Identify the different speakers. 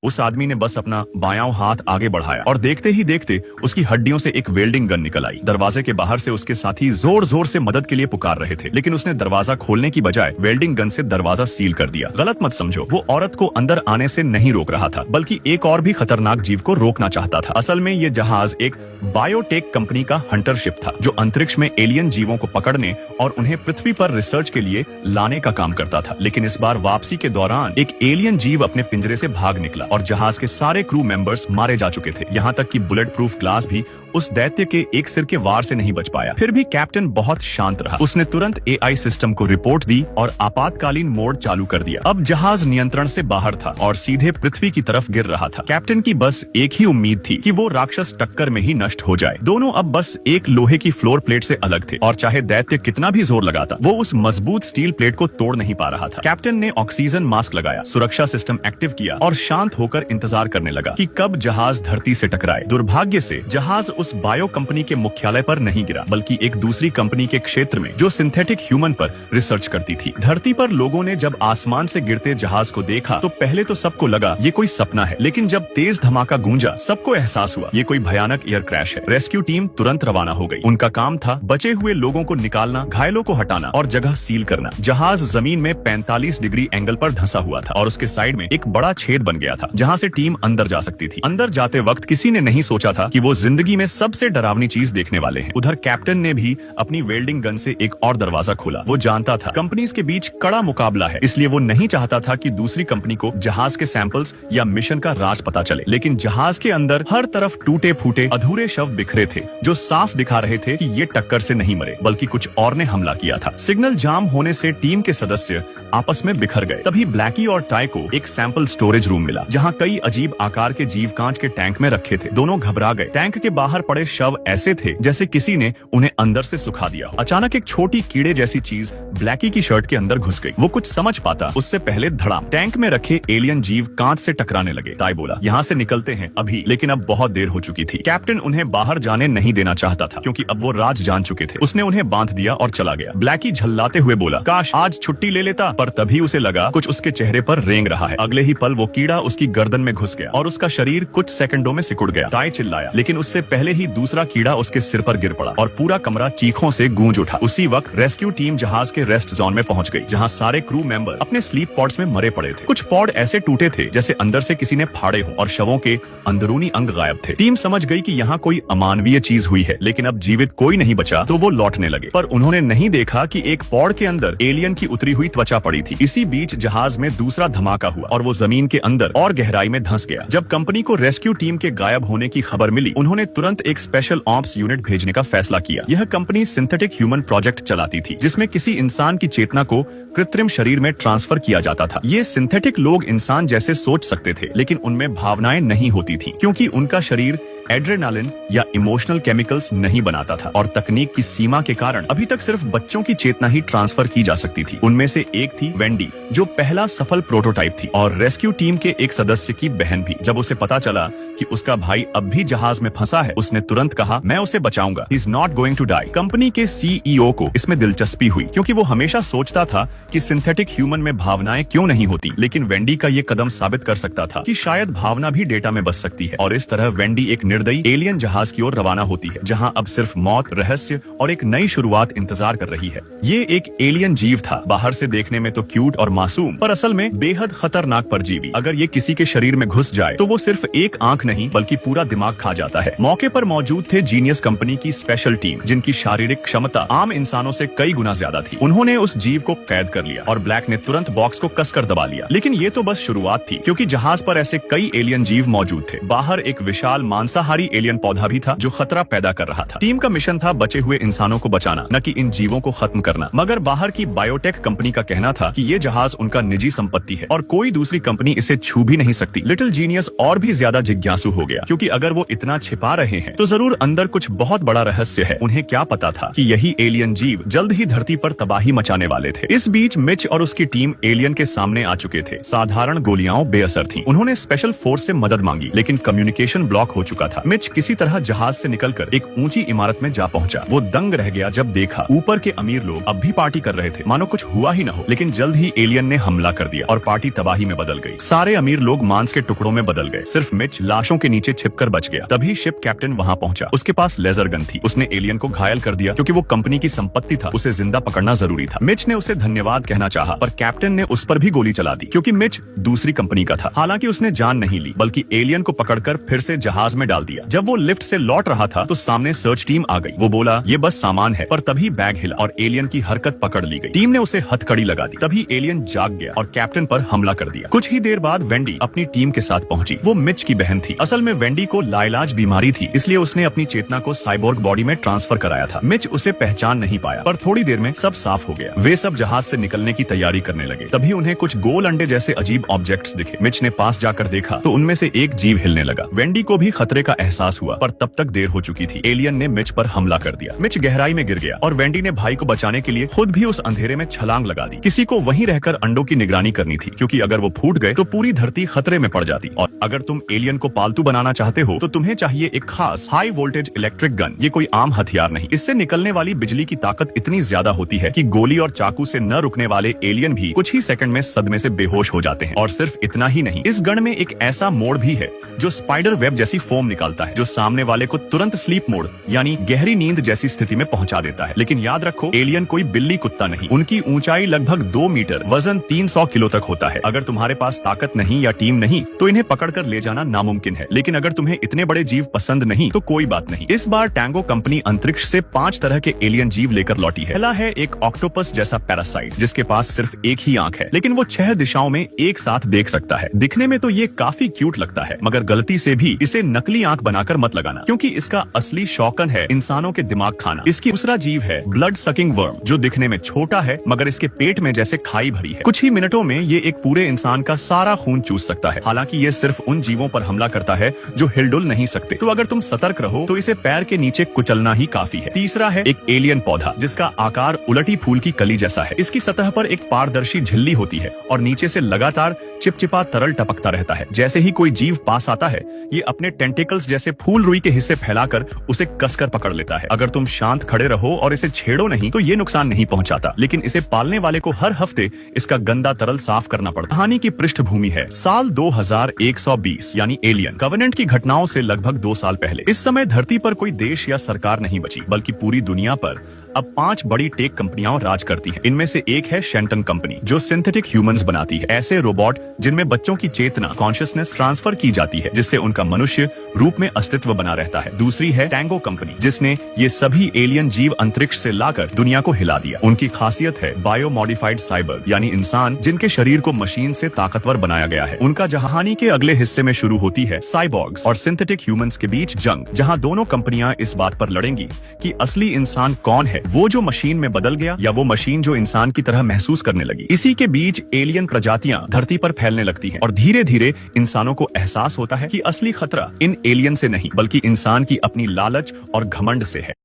Speaker 1: उस आदमी ने बस अपना बायां हाथ आगे बढ़ाया और देखते ही देखते उसकी हड्डियों से एक वेल्डिंग गन निकल आई। दरवाजे के बाहर से उसके साथी जोर जोर से मदद के लिए पुकार रहे थे, लेकिन उसने दरवाजा खोलने की बजाय वेल्डिंग गन से दरवाजा सील कर दिया। गलत मत समझो, वो औरत को अंदर आने से नहीं रोक रहा था, बल्कि एक और भी खतरनाक जीव को रोकना चाहता था। असल में ये जहाज एक बायोटेक कंपनी का हंटर शिप था, जो अंतरिक्ष में एलियन जीवों को पकड़ने और उन्हें पृथ्वी पर रिसर्च के लिए लाने का काम करता था। लेकिन इस बार वापसी के दौरान एक एलियन जीव अपने पिंजरे से भाग निकला और जहाज के सारे क्रू मेंबर्स मारे जा चुके थे। यहाँ तक कि बुलेट प्रूफ ग्लास भी उस दैत्य के एक सिर के वार से नहीं बच पाया। फिर भी कैप्टन बहुत शांत रहा। उसने तुरंत एआई सिस्टम को रिपोर्ट दी और आपातकालीन मोड चालू कर दिया। अब जहाज नियंत्रण से बाहर था और सीधे पृथ्वी की तरफ गिर रहा था। कैप्टन की बस एक ही उम्मीद थी कि वो राक्षस टक्कर में ही नष्ट हो जाए। दोनों अब बस एक लोहे की फ्लोर प्लेट से अलग थे और चाहे दैत्य कितना भी जोर लगाता, वो उस मजबूत स्टील प्लेट को तोड़ नहीं पा रहा था। कैप्टन ने ऑक्सीजन मास्क लगाया, सुरक्षा सिस्टम एक्टिव किया और शांत होकर इंतजार करने लगा कि कब जहाज धरती से टकराए। दुर्भाग्य से जहाज उस बायो कंपनी के मुख्यालय पर नहीं गिरा, बल्कि एक दूसरी कंपनी के क्षेत्र में, जो सिंथेटिक ह्यूमन पर रिसर्च करती थी। धरती पर लोगों ने जब आसमान से गिरते जहाज को देखा तो पहले तो सबको लगा ये कोई सपना है, लेकिन जब तेज धमाका गूंजा सबको एहसास हुआ ये कोई भयानक एयर क्रैश है। रेस्क्यू टीम तुरंत रवाना हो गई। उनका काम था बचे हुए लोगों को निकालना, घायलों को हटाना और जगह सील करना। जहाज जमीन में 45 डिग्री एंगल पर धंसा हुआ था और उसके साइड में एक बड़ा छेद बन गया था, जहां से टीम अंदर जा सकती थी। अंदर जाते वक्त किसी ने नहीं सोचा था कि वो जिंदगी में सबसे डरावनी चीज देखने वाले हैं। उधर कैप्टन ने भी अपनी वेल्डिंग गन से एक और दरवाजा खोला। वो जानता था कंपनीज के बीच कड़ा मुकाबला है, इसलिए वो नहीं चाहता था कि दूसरी कंपनी को जहाज के सैंपल्स या मिशन का राज पता चले। लेकिन जहाज के अंदर हर तरफ टूटे फूटे अधूरे शव बिखरे थे, जो साफ दिखा रहे थे कि ये टक्कर से नहीं मरे, बल्कि कुछ और ने हमला किया था। सिग्नल जाम होने से टीम के सदस्य आपस में बिखर गए। तभी ब्लैकी और टाई को एक सैंपल स्टोरेज रूम मिला, जहां कई अजीब आकार के जीव कांच के टैंक में रखे थे। दोनों घबरा गए। टैंक के बाहर पड़े शव ऐसे थे जैसे किसी ने उन्हें अंदर से सुखा दिया। अचानक एक छोटी कीड़े जैसी चीज ब्लैकी की शर्ट के अंदर घुस गई। वो कुछ समझ पाता उससे पहले धड़ाम टैंक में रखे एलियन जीव कांच से टकराने लगे। टाई बोला, यहाँ से निकलते हैं अभी, लेकिन अब बहुत देर हो चुकी थी। कैप्टन उन्हें बाहर जाने नहीं देना चाहता था, क्योंकि अब वो राज जान चुके थे। उसने उन्हें बांध दिया और चला गया। ब्लैकी झल्लाते हुए बोला, काश आज छुट्टी ले लेता, पर तभी उसे लगा कुछ उसके चेहरे पर रेंग रहा है। अगले ही पल वो कीड़ा उसकी गर्दन में घुस गया और उसका शरीर कुछ सेकंडों में सिकुड़ गया। टाई चिल्लाया, लेकिन उससे पहले ही दूसरा कीड़ा उसके सिर पर गिर पड़ा और पूरा कमरा चीखों से गूंज उठा। उसी वक्त रेस्क्यू टीम जहाज के रेस्ट जोन में पहुंच गई, जहां सारे क्रू मेंबर अपने स्लीप पॉड्स में मरे पड़े थे। कुछ पॉड ऐसे टूटे थे जैसे अंदर से किसी ने फाड़े हो और शवों के अंदरूनी अंग गायब थे। टीम समझ गई कि यहाँ कोई अमानवीय चीज हुई है, लेकिन अब जीवित कोई नहीं बचा, तो वो लौटने लगे। पर उन्होंने नहीं देखा कि एक पॉड के अंदर एलियन की उतरी हुई त्वचा पड़ी थी। इसी बीच जहाज में दूसरा धमाका हुआ और वो जमीन के अंदर और गहराई में धंस गया। जब कंपनी को रेस्क्यू टीम के गायब होने की खबर मिली, उन्होंने तुरंत एक स्पेशल ऑप्स यूनिट भेजने का फैसला किया। यह कंपनी सिंथेटिक ह्यूमन प्रोजेक्ट चलाती थी, जिसमें किसी इंसान की चेतना को कृत्रिम शरीर में ट्रांसफर किया जाता था। ये सिंथेटिक लोग इंसान जैसे सोच सकते थे, लेकिन उनमें भावनाएं नहीं होती थी, क्योंकि उनका शरीर एड्रेनालिन या इमोशनल केमिकल्स नहीं बनाता था और तकनीक की सीमा के कारण अभी तक सिर्फ बच्चों की चेतना ही ट्रांसफर की जा सकती थी। उनमें से एक थी वेंडी, जो पहला सफल प्रोटोटाइप थी, और रेस्क्यू टीम के एक सदस्य की बहन भी। जब उसे पता चला कि उसका भाई अब भी जहाज में फंसा है, उसने तुरंत कहा, मैं उसे बचाऊंगा, he is not going to die. Company के सीईओ को इसमें दिलचस्पी हुई, क्योंकि वो हमेशा सोचता था कि सिंथेटिक ह्यूमन में भावनाएं क्यों नहीं होती। लेकिन वेंडी का ये कदम साबित कर सकता था कि शायद भावना भी डेटा में बस सकती है, और इस तरह वेंडी एक निर्दयी एलियन जहाज की ओर रवाना होती है, जहां अब सिर्फ मौत, रहस्य और एक नई शुरुआत इंतजार कर रही है। ये एक एलियन जीव था, बाहर से देखने में तो क्यूट और मासूम, पर असल में बेहद खतरनाक परजीवी। अगर ये किसी के शरीर में घुस जाए तो वो सिर्फ एक आंख नहीं बल्कि पूरा दिमाग खा जाता है। मौके पर मौजूद थे जीनियस कंपनी की स्पेशल टीम, जिनकी शारीरिक क्षमता आम इंसानों से कई गुना ज्यादा थी। उन्होंने उस जीव को कैद कर लिया और ब्लैक ने तुरंत बॉक्स को कसकर दबा लिया। लेकिन ये तो बस शुरुआत थी, क्योंकि जहाज पर ऐसे कई एलियन जीव मौजूद थे। बाहर एक विशाल मांसाहारी एलियन पौधा भी था, जो खतरा पैदा कर रहा था। टीम का मिशन था बचे हुए इंसानों को बचाना, न कि इन जीवों को खत्म करना। मगर बाहर की बायोटेक कंपनी का कहना था कि ये जहाज उनका निजी संपत्ति है और कोई दूसरी कंपनी इसे छू भी नहीं सकती। लिटिल जीनियस और भी ज्यादा जिज्ञासु हो गया, क्योंकि अगर वो इतना छिपा रहे हैं तो जरूर अंदर कुछ बहुत बड़ा रहस्य है। उन्हें क्या पता था कि यही एलियन जीव जल्द ही धरती पर तबाही मचाने वाले थे। इस बीच मिच और उसकी टीम एलियन के सामने आ चुके थे। साधारण गोलियां बेअसर थीं। उन्होंने स्पेशल फोर्स से मदद मांगी, लेकिन कम्युनिकेशन ब्लॉक हो चुका था। मिच किसी तरह जहाज से निकलकर एक ऊंची इमारत में जा पहुंचा। वो दंग रह गया जब देखा ऊपर के अमीर लोग अब भी पार्टी कर रहे थे, मानो कुछ हुआ ही न हो। लेकिन जल्द ही एलियन ने हमला कर दिया और पार्टी तबाही में बदल गई। सारे अमीर लोग मांस के टुकड़ों में बदल गए, सिर्फ मिच लाशों के नीचे छिपकर बच गया। तभी शिप कैप्टन वहां पहुंचा। उसके पास लेजर गन थी। उसने एलियन को घायल कर दिया। क्योंकि वो कंपनी की संपत्ति था, उसे जिंदा पकड़ना जरूरी था। मिच ने उसे धन्यवाद कहना चाहा, पर कैप्टन ने उस पर भी गोली चला दी, क्योंकि मिच दूसरी कंपनी का था। हालांकि उसने जान नहीं ली, बल्कि एलियन को पकड़कर फिर से जहाज में डाल दिया। जब वो लिफ्ट से लौट रहा था तो सामने सर्च टीम आ गई। वो बोला ये बस सामान है, पर तभी बैग हिला और एलियन की हरकत पकड़ ली गई। टीम ने उसे हथकड़ी लगा दी। तभी एलियन जाग गया और कैप्टन पर हमला कर दिया। कुछ ही देर बाद वेंडी अपनी टीम के साथ पहुंची। वो मिच की बहन थी। असल में वेंडी को लाइलाज बीमारी थी, इसलिए उसने अपनी चेतना को साइबोर्ग बॉडी में ट्रांसफर कराया था। मिच उसे पहचान नहीं पाया, पर थोड़ी देर में सब साफ हो गया। वे सब जहाज से निकलने की तैयारी करने लगे। तभी उन्हें कुछ गोल अंडे जैसे अजीब ऑब्जेक्ट्स दिखे। मिच ने पास जाकर देखा तो उनमें से एक जीव हिलने लगा। वेंडी को भी खतरे का एहसास हुआ, पर तब तक देर हो चुकी थी। एलियन ने मिच पर हमला कर दिया। मिच गहराई में गिर गया और वेंडी ने भाई को बचाने के लिए खुद भी उस अंधेरे में छलांग लगा दी। किसी को वहीं रहकर अंडों की निगरानी करनी थी, क्योंकि अगर वो फूट गए तो पूरी धरती खतरे में पड़ जाती। और अगर तुम एलियन को पालतू बनाना चाहते हो तो तुम्हें चाहिए एक खास हाई वोल्टेज इलेक्ट्रिक गन। ये कोई आम हथियार नहीं। इससे निकलने वाली बिजली की ताकत इतनी ज्यादा होती है कि गोली और चाकू से न रुकने वाले एलियन भी कुछ ही सेकंड में सदमे से बेहोश हो जाते हैं। और सिर्फ इतना ही नहीं, इस गन में एक ऐसा मोड भी है जो स्पाइडर वेब जैसी फोम निकालता है, जो सामने वाले को तुरंत स्लीप मोड यानी गहरी नींद जैसी स्थिति में पहुंचा देता है। लेकिन याद रखो, एलियन कोई बिल्ली कुत्ता नहीं। उनकी ऊंचाई लगभग 2 मीटर, वजन 300 किलो तक होता है। अगर तुम्हारे पास ताकत नहीं या टीम नहीं तो इन्हें पकड़कर ले जाना नामुमकिन है। लेकिन अगर तुम्हें इतने बड़े जीव पसंद नहीं तो कोई बात नहीं। इस बार टैंगो कंपनी अंतरिक्ष से 5 तरह के एलियन जीव लेकर लौटी है। पहला है एक ऑक्टोपस जैसा पैरासाइट, जिसके पास सिर्फ एक ही आंख है, लेकिन वो 6 दिशाओं में एक साथ देख सकता है। दिखने में तो ये काफी क्यूट लगता है, मगर गलती से भी इसे नकली आंख बनाकर मत लगाना, क्योंकि इसका असली शौकन है इंसानों के दिमाग खाना। इसकी दूसरा जीव है ब्लड सकिंग वर्म, जो दिखने में छोटा है मगर इसके पेट में जैसे खाई भरी है। कुछ ही मिनटों में ये एक पूरे इंसान का सारा खून चूस सकता है। हालांकि ये सिर्फ उन जीवों पर हमला करता है जो हिलडुल नहीं सकते, तो अगर तुम सतर्क रहो तो इसे पैर के नीचे कुचलना ही काफी है। तीसरा है एक एलियन पौधा, जिसका आकार उलटी फूल की कली जैसा है। इसकी सतह पर एक पारदर्शी झिल्ली होती है और नीचे से लगातार चिपचिपा तरल टपकता रहता है। जैसे ही कोई जीव पास आता है, ये अपने टेंटिकल्स जैसे फूल रुई के हिस्से फैलाकर उसे कसकर पकड़ लेता है। अगर तुम शांत खड़े रहो और इसे छेड़ो नहीं तो ये नुकसान नहीं पहुंचाता, लेकिन इसे पालने वाले को हर हफ्ते इसका गंदा तरल साफ करना पड़ता। कहानी की पृष्ठभूमि है साल 2120 यानी एलियन कवेनेंट की घटनाओं से लगभग 2 साल पहले। इस समय धरती पर कोई देश या सरकार नहीं बची, बल्कि पूरी दुनिया पर अब 5 बड़ी टेक कंपनियां राज करती हैं। इनमें से एक है शेंटन कंपनी, जो सिंथेटिक ह्यूमंस बनाती है, ऐसे रोबोट जिनमें बच्चों की चेतना कॉन्शियसनेस ट्रांसफर की जाती है, जिससे उनका मनुष्य रूप में अस्तित्व बना रहता है। दूसरी है टैंगो कंपनी, जिसने ये सभी एलियन जीव अंतरिक्ष से लाकर दुनिया को हिला दिया। उनकी खासियत है बायो मॉडिफाइड साइबर, यानी इंसान जिनके शरीर को मशीन से ताकतवर बनाया गया है। उनका कहानी के अगले हिस्से में शुरू होती है साइबॉर्ग्स और सिंथेटिक ह्यूमंस के बीच जंग, जहां दोनों कंपनियां इस बात पर लड़ेंगी कि असली इंसान कौन है, वो जो मशीन में बदल गया या वो मशीन जो इंसान की तरह महसूस करने लगी। इसी के बीच एलियन प्रजातियां धरती पर फैलने लगती हैं और धीरे धीरे इंसानों को एहसास होता है कि असली खतरा इन एलियन से नहीं, बल्कि इंसान की अपनी लालच और घमंड से है।